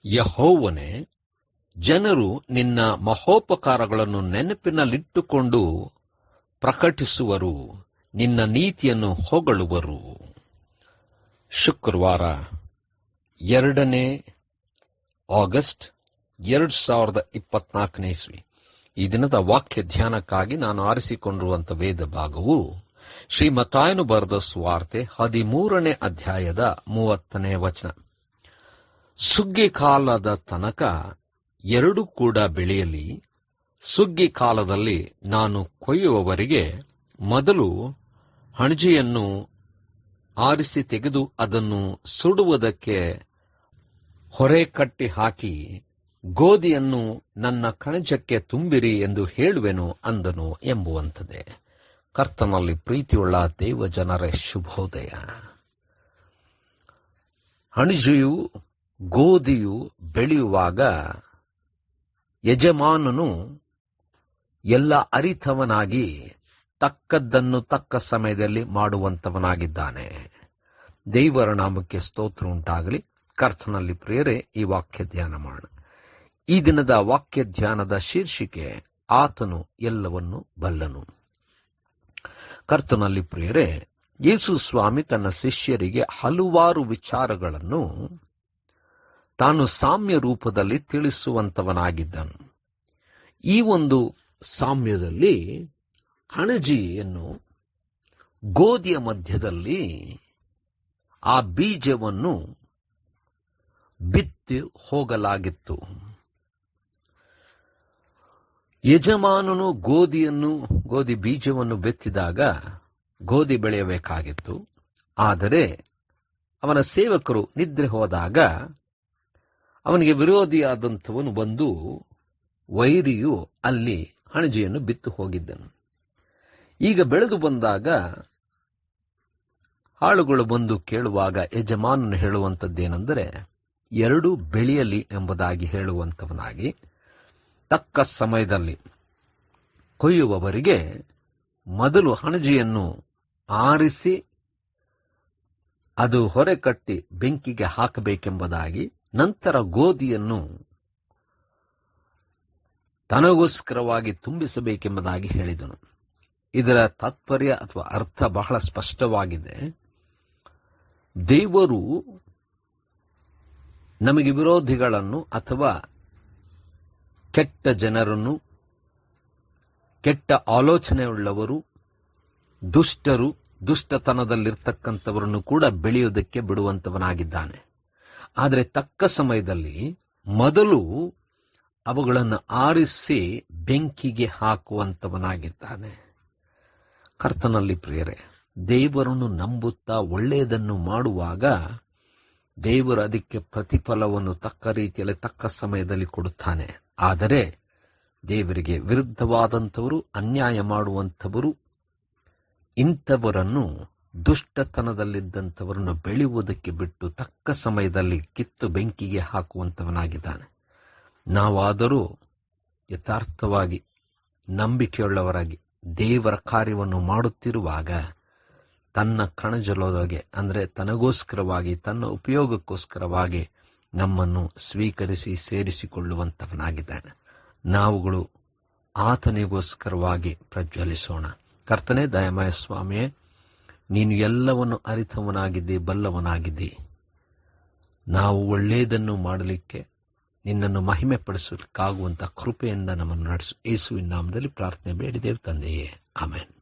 ಯೆಹೋವನೇ, ಜನರು ನಿನ್ನ ಮಹೋಪಕಾರಗಳನ್ನು ನೆನಪಿನಲ್ಲಿಟ್ಟುಕೊಂಡು ಪ್ರಕಟಿಸುವರು, ನಿನ್ನ ನೀತಿಯನ್ನು ಹೊಗಳುವರು. ಶುಕ್ರವಾರ 2 ಆಗಸ್ಟ್ 2024 ಇಸ್ವಿ. ಈ ದಿನದ ವಾಕ್ಯ ಧ್ಯಾನಕ್ಕಾಗಿ ನಾನು ಆರಿಸಿಕೊಂಡಿರುವಂತಹ ವೇದ ಭಾಗವು ಶ್ರೀ ಮತ್ತಾಯನು ಬರೆದ ಸುವಾರ್ತೆ 13ನೇ ಅಧ್ಯಾಯದ 30ನೇ ವಚನ. ಸುಗ್ಗಿ ಕಾಲದ ತನಕ ಎರಡೂ ಕೂಡ ಬೆಳೆಯಲಿ. ಸುಗ್ಗಿ ಕಾಲದಲ್ಲಿ ನಾನು ಕೊಯ್ಯುವವರಿಗೆ ಮೊದಲು ಹಣಜೆಯನ್ನು ಆರಿಸಿ ತೆಗೆದು ಅದನ್ನು ಸುಡುವುದಕ್ಕೆ ಹೊರೆ ಕಟ್ಟಿ ಹಾಕಿ ಗೋಧಿಯನ್ನು ನನ್ನ ಕಣಜಕ್ಕೆ ತುಂಬಿರಿ ಎಂದು ಹೇಳುವೆನು ಅಂದನು ಎಂಬುವಂಥದ್ದೇ. ಕರ್ತನಲ್ಲಿ ಪ್ರೀತಿಯುಳ್ಳ ದೇವ ಜನರೇ, ಶುಭೋದಯ. ಹಣಜೆಯು ಗೋಧಿಯು ಬೆಳೆಯುವಾಗ ಯಜಮಾನನು ಎಲ್ಲ ಅರಿತವನಾಗಿ ತಕ್ಕದ್ದನ್ನು ತಕ್ಕ ಸಮಯದಲ್ಲಿ ಮಾಡುವಂತವನಾಗಿದ್ದಾನೆ. ದೇವರ ನಾಮಕ್ಕೆ ಸ್ತೋತ್ರ ಉಂಟಾಗಲಿ. ಕರ್ತನಲ್ಲಿ ಪ್ರಿಯರೇ, ಈ ವಾಕ್ಯ ಧ್ಯಾನ ಮಾಡೋಣ. ಈ ದಿನದ ವಾಕ್ಯ ಧ್ಯಾನದ ಶೀರ್ಷಿಕೆ, ಆತನು ಎಲ್ಲವನ್ನು ಬಲ್ಲನು. ಕರ್ತನಲ್ಲಿ ಪ್ರಿಯರೇ, ಯೇಸು ಸ್ವಾಮಿ ತನ್ನ ಶಿಷ್ಯರಿಗೆ ಹಲವಾರು ವಿಚಾರಗಳನ್ನು ತಾನು ಸಾಮ್ಯ ರೂಪದಲ್ಲಿ ತಿಳಿಸುವಂತವನಾಗಿದ್ದನು. ಈ ಒಂದು ಸಾಮ್ಯದಲ್ಲಿ ಕಣಜಿಯನ್ನು ಗೋಧಿಯ ಮಧ್ಯದಲ್ಲಿ ಆ ಬೀಜವನ್ನು ಬಿತ್ತಿ ಹೋಗಲಾಗಿತ್ತು. ಯಜಮಾನನು ಗೋಧಿ ಬೀಜವನ್ನು ಬಿತ್ತಿದಾಗ ಗೋಧಿ ಬೆಳೆಯಬೇಕಾಗಿತ್ತು. ಆದರೆ ಅವನ ಸೇವಕರು ನಿದ್ರೆ ಹೋದಾಗ ಅವನಿಗೆ ವಿರೋಧಿಯಾದಂಥವನು ಬಂದು, ವೈರಿಯು ಅಲ್ಲಿ ಹಣಜೆಯನ್ನು ಬಿತ್ತು ಹೋಗಿದ್ದನು. ಈಗ ಬೆಳೆದು ಬಂದಾಗ ಆಳುಗಳು ಬಂದು ಕೇಳುವಾಗ ಯಜಮಾನನು ಹೇಳುವಂಥದ್ದೇನೆಂದರೆ, ಎರಡೂ ಬೆಳೆಯಲಿ ಎಂಬುದಾಗಿ ಹೇಳುವಂಥವನಾಗಿ, ತಕ್ಕ ಸಮಯದಲ್ಲಿ ಕೊಯ್ಯುವವರಿಗೆ ಮೊದಲು ಹಣಜೆಯನ್ನು ಆರಿಸಿ ಅದು ಹೊರೆ ಕಟ್ಟಿ ಬೆಂಕಿಗೆ ಹಾಕಬೇಕೆಂಬುದಾಗಿ, ನಂತರ ಗೋಧಿಯನ್ನು ತನಗೋಸ್ಕರವಾಗಿ ತುಂಬಿಸಬೇಕೆಂಬುದಾಗಿ ಹೇಳಿದನು. ಇದರ ತಾತ್ಪರ್ಯ ಅಥವಾ ಅರ್ಥ ಬಹಳ ಸ್ಪಷ್ಟವಾಗಿದೆ. ದೇವರು ನಮಗೆ ವಿರೋಧಿಗಳನ್ನು ಅಥವಾ ಕೆಟ್ಟ ಜನರನ್ನು, ಕೆಟ್ಟ ಆಲೋಚನೆಯುಳ್ಳವರು, ದುಷ್ಟರು, ದುಷ್ಟತನದಲ್ಲಿರ್ತಕ್ಕಂಥವರನ್ನು ಕೂಡ ಬೆಳೆಯುವುದಕ್ಕೆ ಬಿಡುವಂತವನಾಗಿದ್ದಾನೆ. ಆದರೆ ತಕ್ಕ ಸಮಯದಲ್ಲಿ ಮೊದಲು ಅವುಗಳನ್ನು ಆರಿಸಿ ಬೆಂಕಿಗೆ ಹಾಕುವಂತವನಾಗಿದ್ದಾನೆ. ಕರ್ತನಲ್ಲಿ ಪ್ರಿಯರೇ, ದೇವರನ್ನು ನಂಬುತ್ತಾ ಒಳ್ಳೆಯದನ್ನು ಮಾಡುವಾಗ ದೇವರು ಅದಕ್ಕೆ ಪ್ರತಿಫಲವನ್ನು ತಕ್ಕ ರೀತಿಯಲ್ಲಿ ತಕ್ಕ ಸಮಯದಲ್ಲಿ ಕೊಡುತ್ತಾನೆ. ಆದರೆ ದೇವರಿಗೆ ವಿರುದ್ಧವಾದಂಥವರು, ಅನ್ಯಾಯ ಮಾಡುವಂಥವರು, ಇಂಥವರನ್ನು, ದುಷ್ಟತನದಲ್ಲಿದ್ದಂಥವರನ್ನು ಬೆಳೆಯುವುದಕ್ಕೆ ಬಿಟ್ಟು ತಕ್ಕ ಸಮಯದಲ್ಲಿ ಕಿತ್ತು ಬೆಂಕಿಗೆ ಹಾಕುವಂತವನಾಗಿದ್ದಾನೆ. ನಾವಾದರೂ ಯಥಾರ್ಥವಾಗಿ ನಂಬಿಕೆಯುಳ್ಳವರಾಗಿ ದೇವರ ಕಾರ್ಯವನ್ನು ಮಾಡುತ್ತಿರುವಾಗ ತನ್ನ ಕಣಜಲೊಳಗೆ, ಅಂದರೆ ತನಗೋಸ್ಕರವಾಗಿ, ತನ್ನ ಉಪಯೋಗಕ್ಕೋಸ್ಕರವಾಗಿ ನಮ್ಮನ್ನು ಸ್ವೀಕರಿಸಿ ಸೇರಿಸಿಕೊಳ್ಳುವಂತವನಾಗಿದ್ದಾನೆ. ನಾವುಗಳು ಆತನಿಗೋಸ್ಕರವಾಗಿ ಪ್ರಜ್ವಲಿಸೋಣ. ಕರ್ತನೇ, ದಯಮಯ ಸ್ವಾಮಿಯೇ, ನೀನು ಎಲ್ಲವನ್ನು ಅರಿತವನಾಗಿದ್ದಿ, ಬಲ್ಲವನಾಗಿದ್ದಿ. ನಾವು ಒಳ್ಳೆಯದನ್ನು ಮಾಡಲಿಕ್ಕೆ, ನಿನ್ನನ್ನು ಮಹಿಮೆ ಪಡಿಸಲಿಕ್ಕಾಗುವಂಥ ಕೃಪೆಯಿಂದ ನಮ್ಮನ್ನು ನಡೆಸು. ಯೇಸುವಿನ ನಾಮದಲ್ಲಿ ಪ್ರಾರ್ಥನೆ ಬೇಡಿದೆವು ತಂದೆಯೇ, ಆಮೆನ್.